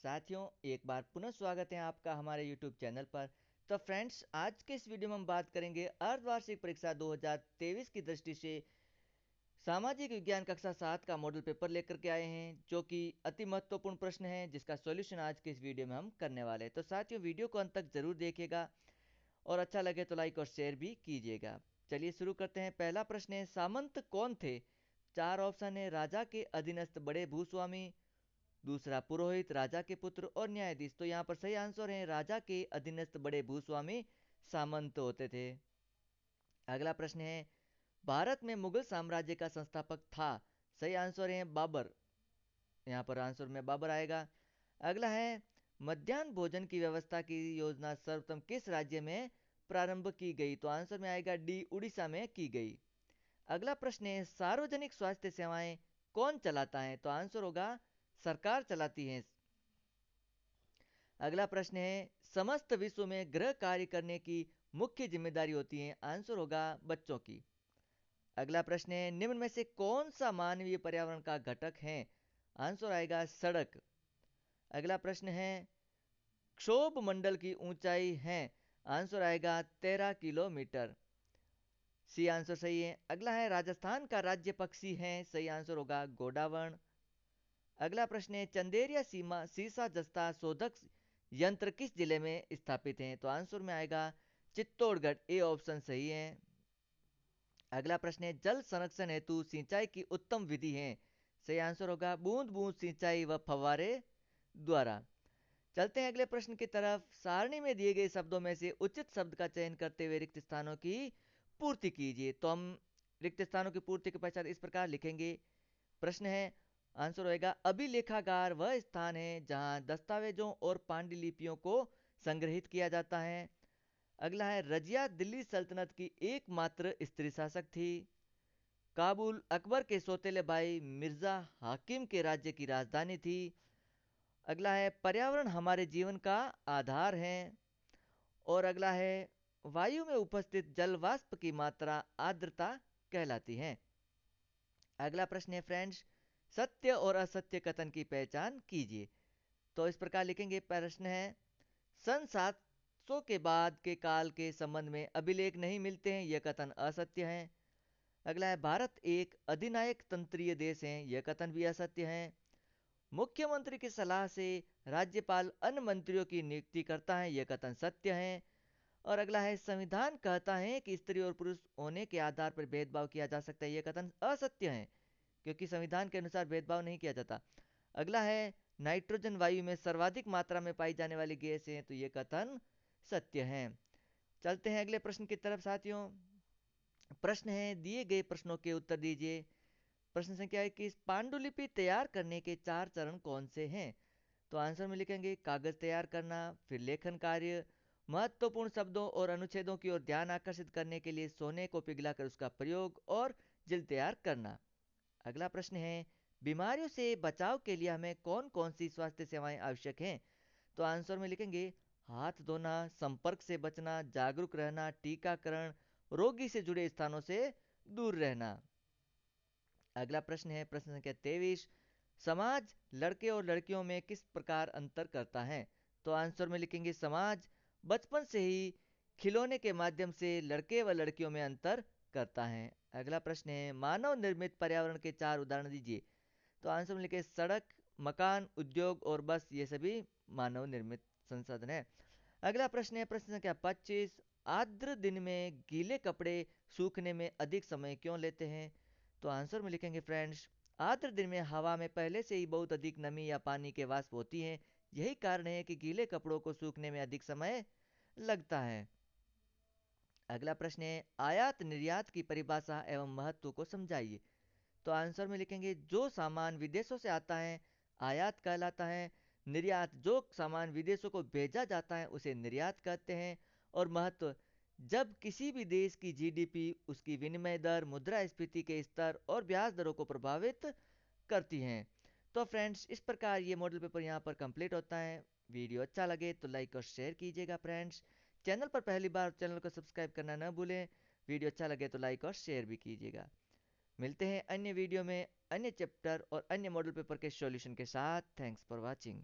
साथियों, एक बार पुनः स्वागत है आपका हमारे यूट्यूब चैनल पर। तो फ्रेंड्स, आज के इस वीडियो में हम बात करेंगे अर्धवार्षिक परीक्षा 2023 की दृष्टि से सामाजिक विज्ञान कक्षा 7 का मॉडल पेपर लेकर के आए हैं, जो कि अति महत्वपूर्ण प्रश्न है जिसका सॉल्यूशन आज के इस वीडियो में हम करने वाले हैं। तो साथियों, वीडियो को अंत तक जरूर देखिएगा और अच्छा लगे तो लाइक और शेयर भी कीजिएगा। चलिए शुरू करते हैं। पहला प्रश्न है, सामंत कौन थे? चार ऑप्शन है, राजा के अधीनस्थ बड़े भूस्वामी, दूसरा पुरोहित, राजा के पुत्र और न्यायाधीश। तो यहाँ पर सही आंसर है, राजा के अधीनस्थ बड़े भूस्वामी सामंत होते थे। अगला प्रश्न है, भारत में मुगल साम्राज्य का संस्थापक था? सही आंसर है बाबर। यहाँ पर आंसर में बाबर आएगा। अगला है, मध्याह्न भोजन की व्यवस्था की योजना सर्वप्रथम किस राज्य में प्रारंभ की गई? तो आंसर में आएगा डी, उड़ीसा में की गई। अगला प्रश्न है, सार्वजनिक स्वास्थ्य सेवाएं कौन चलाता है? तो आंसर होगा सरकार चलाती है। अगला प्रश्न है, समस्त विश्व में गृह कार्य करने की मुख्य जिम्मेदारी होती है? आंसर होगा बच्चों की। अगला प्रश्न है, निम्न में से कौन सा मानवीय पर्यावरण का घटक है? आंसर आएगा सड़क। अगला प्रश्न है, क्षोभ मंडल की ऊंचाई है? आंसर आएगा 13 किलोमीटर। सी आंसर सही है। अगला है, राजस्थान का राज्य पक्षी है? सही आंसर होगा गोडावण। अगला प्रश्न है, चंदेरिया सीमा सीसा जस्ता शोधक यंत्र किस जिले में स्थापित है? तो आंसर में आएगा चित्तौड़गढ़। ए ऑप्शन सही है। अगला प्रश्न है, जल संरक्षण हेतु सिंचाई की उत्तम विधि है? सही आंसर होगा बूंद बूंद सिंचाई व फव्वारे द्वारा। चलते हैं अगले प्रश्न की तरफ। सारणी में दिए गए शब्दों में से उचित शब्द का चयन करते हुए रिक्त स्थानों की पूर्ति कीजिए। तो हम रिक्त स्थानों की पूर्ति के पश्चात इस प्रकार लिखेंगे। प्रश्न है, आंसर होएगा अभिलेखागार वह स्थान है जहां दस्तावेजों और पांडुलिपियों को संग्रहित किया जाता है। अगला है, रजिया दिल्ली सल्तनत की एकमात्र स्त्री शासक थी। काबुल अकबर के सौतेले भाई मिर्जा हाकिम के राज्य की राजधानी थी। अगला है, पर्यावरण हमारे जीवन का आधार है। और अगला है, वायु में उपस्थित जल वाष्प की मात्रा आर्द्रता कहलाती है। अगला प्रश्न है फ्रेंड्स, सत्य और असत्य कथन की पहचान कीजिए। तो इस प्रकार लिखेंगे। प्रश्न है, सन 700 के बाद के काल के संबंध में अभिलेख नहीं मिलते हैं, यह कथन असत्य है। अगला है, भारत एक अधिनायक तंत्रीय देश है, यह कथन भी असत्य है। मुख्यमंत्री की सलाह से राज्यपाल अन्य मंत्रियों की नियुक्ति करता है, यह कथन सत्य है। और अगला है, संविधान कहता है कि स्त्री और पुरुष होने के आधार पर भेदभाव किया जा सकता है, यह कथन असत्य है, क्योंकि संविधान के अनुसार भेदभाव नहीं किया जाता। अगला है, नाइट्रोजन वायु में सर्वाधिक मात्रा में पाई जाने वाली गैस है, तो यह कथन सत्य है। चलते हैं अगले प्रश्न की तरफ साथियों। प्रश्न है, दिए गए प्रश्नों के उत्तर दीजिए। प्रश्न संख्या 21, पांडुलिपि तैयार करने के 4 चरण कौन से हैं? तो आंसर में लिखेंगे कागज तैयार करना, फिर लेखन कार्य, महत्वपूर्ण शब्दों और अनुच्छेदों की ओर ध्यान आकर्षित करने के लिए सोने को पिघलाकर उसका प्रयोग, और जिल तैयार करना। अगला प्रश्न है, बीमारियों से बचाव के लिए हमें कौन कौन सी स्वास्थ्य सेवाएं आवश्यक हैं? तो आंसर में लिखेंगे हाथ धोना, संपर्क से बचना, जागरूक रहना, टीकाकरण, रोगी से जुड़े स्थानों से दूर रहना। अगला प्रश्न है प्रश्न संख्या 23, समाज लड़के और लड़कियों में किस प्रकार अंतर करता है? तो आंसर में लिखेंगे समाज बचपन से ही खिलौने के माध्यम से लड़के व लड़कियों में अंतर करता है। अगला प्रश्न है, मानव निर्मित पर्यावरण के 4 उदाहरण दीजिए। तो आंसर में लिखे सड़क, मकान, उद्योग और बस, ये सभी मानव निर्मित संसाधन है। अगला प्रश्न है प्रश्न संख्या 25, आर्द्र दिन में गीले कपड़े सूखने में अधिक समय क्यों लेते हैं? तो आंसर में लिखेंगे फ्रेंड्स, आर्द्र दिन में हवा में पहले से ही बहुत अधिक नमी या पानी के वाष्प होती हैं, यही कारण है कि गीले कपड़ों को सूखने में अधिक समय लगता है। अगला प्रश्न है, आयात निर्यात की परिभाषा एवं महत्व को समझाइए। तो आंसर में लिखेंगे जो सामान विदेशों से आता है आयात कहलाता है, निर्यात जो सामान विदेशों को भेजा जाता है उसे निर्यात कहते हैं, और महत्व जब किसी भी देश की जीडीपी उसकी विनिमय दर, मुद्रास्फीति के स्तर और ब्याज दरों को प्रभावित करती हैं। तो फ्रेंड्स, इस प्रकार ये मॉडल पेपर यहाँ पर कंप्लीट होता है। वीडियो अच्छा लगे तो लाइक और शेयर कीजिएगा फ्रेंड्स। चैनल पर पहली बार, चैनल को सब्सक्राइब करना न भूलें। वीडियो अच्छा लगे तो लाइक और शेयर भी कीजिएगा। मिलते हैं अन्य वीडियो में अन्य चैप्टर और अन्य मॉडल पेपर के सॉल्यूशन के साथ। Thanks for watching.